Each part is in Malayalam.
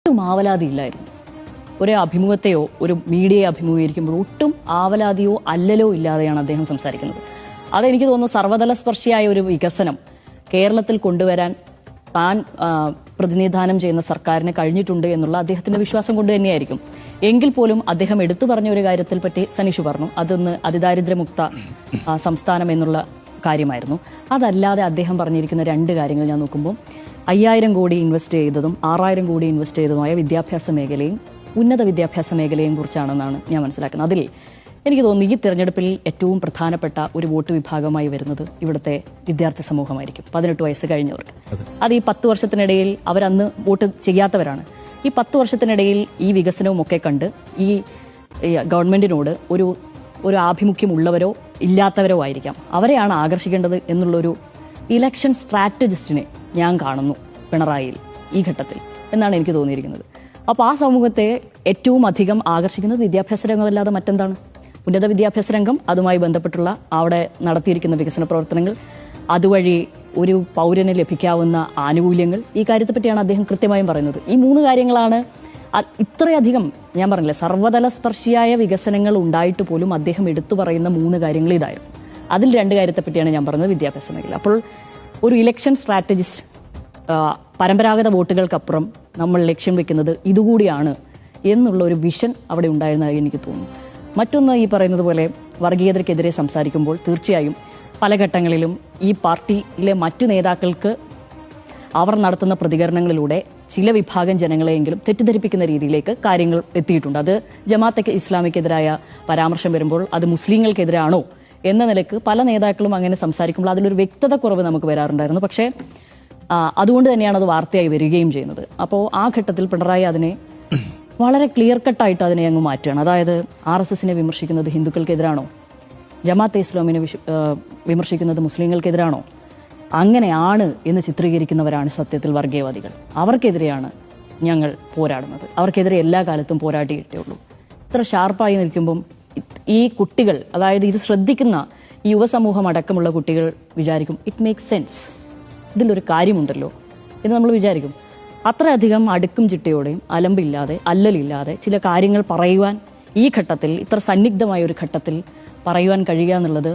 ഒട്ടും ആവലാതിയില്ലായിരുന്നു. ഒരു അഭിമുഖത്തെയോ ഒരു മീഡിയയെ അഭിമുഖീകരിക്കുമ്പോൾ ഒട്ടും ആവലാതിയോ അല്ലലോ ഇല്ലാതെയാണ് അദ്ദേഹം സംസാരിക്കുന്നത്. അതെനിക്ക് തോന്നുന്നു സർവ്വതല സ്പർശിയായ ഒരു വികസനം കേരളത്തിൽ കൊണ്ടുവരാൻ താൻ പ്രതിനിധാനം ചെയ്യുന്ന സർക്കാരിന് കഴിഞ്ഞിട്ടുണ്ട് എന്നുള്ള അദ്ദേഹത്തിന്റെ വിശ്വാസം കൊണ്ട് തന്നെയായിരിക്കും. എങ്കിൽ പോലും അദ്ദേഹം എടുത്തു പറഞ്ഞ ഒരു കാര്യത്തിൽ പറ്റി സനീഷ് പറഞ്ഞു, അതൊന്ന് അതിദാരിദ്ര്യമുക്ത സംസ്ഥാനം എന്നുള്ള കാര്യമായിരുന്നു. അതല്ലാതെ അദ്ദേഹം പറഞ്ഞിരിക്കുന്ന രണ്ട് കാര്യങ്ങൾ ഞാൻ നോക്കുമ്പോൾ 5000 കോടി ഇൻവെസ്റ്റ് ചെയ്തതും 6000 കോടി ഇൻവെസ്റ്റ് ചെയ്തതുമായ വിദ്യാഭ്യാസ മേഖലയും ഉന്നത വിദ്യാഭ്യാസ മേഖലയെയും കുറിച്ചാണെന്നാണ് ഞാൻ മനസ്സിലാക്കുന്നത്. അതിൽ എനിക്ക് തോന്നുന്നു ഈ തിരഞ്ഞെടുപ്പിൽ ഏറ്റവും പ്രധാനപ്പെട്ട ഒരു വോട്ട് വിഭാഗമായി വരുന്നത് ഇവിടുത്തെ വിദ്യാർത്ഥി സമൂഹമായിരിക്കും. 18 വയസ്സ് കഴിഞ്ഞവർക്ക്. അത് ഈ 10 വർഷത്തിനിടയിൽ അവരന്ന് വോട്ട് ചെയ്യാത്തവരാണ്. ഈ 10 വർഷത്തിനിടയിൽ ഈ വികസനവും ഒക്കെ കണ്ട് ഈ ഗവൺമെന്റിനോട് ഒരു ആഭിമുഖ്യമുള്ളവരോ ഇല്ലാത്തവരോ ആയിരിക്കാം, അവരെയാണ് ആകർഷിക്കേണ്ടത് എന്നുള്ളൊരു ഇലക്ഷൻ സ്ട്രാറ്റജിസ്റ്റിനെ ഞാൻ കാണുന്നു പിണറായിയിൽ ഈ ഘട്ടത്തിൽ എന്നാണ് എനിക്ക് തോന്നിയിരിക്കുന്നത്. അപ്പോൾ ആ സമൂഹത്തെ ഏറ്റവും അധികം ആകർഷിക്കുന്നത് വിദ്യാഭ്യാസ രംഗമല്ലാതെ മറ്റെന്താണ്? ഉന്നത വിദ്യാഭ്യാസ രംഗം, അതുമായി ബന്ധപ്പെട്ടുള്ള അവിടെ നടത്തിയിരിക്കുന്ന വികസന പ്രവർത്തനങ്ങൾ, അതുവഴി ഒരു പൗരന് ലഭിക്കാവുന്ന ആനുകൂല്യങ്ങൾ, ഈ കാര്യത്തെ പറ്റിയാണ് അദ്ദേഹം കൃത്യമായും പറയുന്നത്. ഈ 3 കാര്യങ്ങളാണ് ഇത്രയധികം, ഞാൻ പറഞ്ഞില്ല, സർവ്വതല സ്പർശിയായ വികസനങ്ങൾ ഉണ്ടായിട്ട് പോലും അദ്ദേഹം എടുത്തു പറയുന്ന 3 കാര്യങ്ങൾ ഇതായിരുന്നു. അതിൽ 2 കാര്യത്തെ പറ്റിയാണ് ഞാൻ പറഞ്ഞത്, വിദ്യാഭ്യാസ മേഖല. അപ്പോൾ ഒരു ഇലക്ഷൻ സ്ട്രാറ്റജിസ്റ്റ് പരമ്പരാഗത വോട്ടുകൾക്കപ്പുറം നമ്മൾ ലക്ഷ്യം വെക്കുന്നത് ഇതുകൂടിയാണ് എന്നുള്ള ഒരു വിഷൻ അവിടെ ഉണ്ടായിരുന്നതായി എനിക്ക് തോന്നുന്നു. മറ്റൊന്ന്, ഈ പറയുന്നത് പോലെ വർഗീയതയ്ക്കെതിരെ സംസാരിക്കുമ്പോൾ തീർച്ചയായും പല ഘട്ടങ്ങളിലും ഈ പാർട്ടിയിലെ മറ്റു നേതാക്കൾക്ക് അവർ നടത്തുന്ന പ്രതികരണങ്ങളിലൂടെ ചില വിഭാഗം ജനങ്ങളെയെങ്കിലും തെറ്റിദ്ധരിപ്പിക്കുന്ന രീതിയിലേക്ക് കാര്യങ്ങൾ എത്തിയിട്ടുണ്ട്. അത് ജമാഅത്തെ ഇസ്ലാമിക്കെതിരായ പരാമർശം വരുമ്പോൾ അത് മുസ്ലിങ്ങൾക്കെതിരാണോ എന്ന നിലയ്ക്ക് പല നേതാക്കളും അങ്ങനെ സംസാരിക്കുമ്പോൾ അതിലൊരു വ്യക്തത കുറവ് നമുക്ക് വരാറുണ്ടായിരുന്നു. പക്ഷേ അതുകൊണ്ട് തന്നെയാണ് അത് വാർത്തയായി വരികയും ചെയ്യുന്നത്. അപ്പോൾ ആ ഘട്ടത്തിൽ പിണറായി അതിനെ വളരെ ക്ലിയർ കട്ടായിട്ട് അതിനെ അങ്ങ് മാറ്റുകയാണ്. അതായത് RSSനെ വിമർശിക്കുന്നത് ഹിന്ദുക്കൾക്കെതിരാണോ, ജമാഅത്തെ ഇസ്ലാമിനെ വിമർശിക്കുന്നത് മുസ്ലിങ്ങൾക്കെതിരാണോ, അങ്ങനെയാണ് എന്ന് ചിത്രീകരിക്കുന്നവരാണ് സത്യത്തിൽ വർഗീയവാദികൾ. അവർക്കെതിരെയാണ് ഞങ്ങൾ പോരാടുന്നത്, അവർക്കെതിരെ എല്ലാ കാലത്തും പോരാടിയിട്ടേ ഉള്ളൂ. ഇത്ര ഷാർപ്പായി നിൽക്കുമ്പം ഈ കുട്ടികൾ, അതായത് ഇത് ശ്രദ്ധിക്കുന്ന ഈ യുവസമൂഹം അടക്കമുള്ള കുട്ടികൾ വിചാരിക്കും ഇറ്റ് മേക്സ് സെൻസ്, ഇതിലൊരു കാര്യമുണ്ടല്ലോ എന്ന് നമ്മൾ വിചാരിക്കും. അത്രയധികം അടുക്കും ചിട്ടയോടെയും അലമ്പില്ലാതെ അല്ലലില്ലാതെ ചില കാര്യങ്ങൾ പറയുവാൻ ഈ ഘട്ടത്തിൽ, ഇത്ര സന്നിഗ്ധമായ ഒരു ഘട്ടത്തിൽ പറയുവാൻ കഴിയുക എന്നുള്ളത്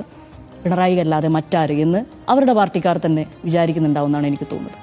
പിണറായി അല്ലാതെ മറ്റാര് എന്ന് അവരുടെ പാർട്ടിക്കാർ തന്നെ വിചാരിക്കുന്നുണ്ടാവുമെന്നാണ് എനിക്ക് തോന്നുന്നത്.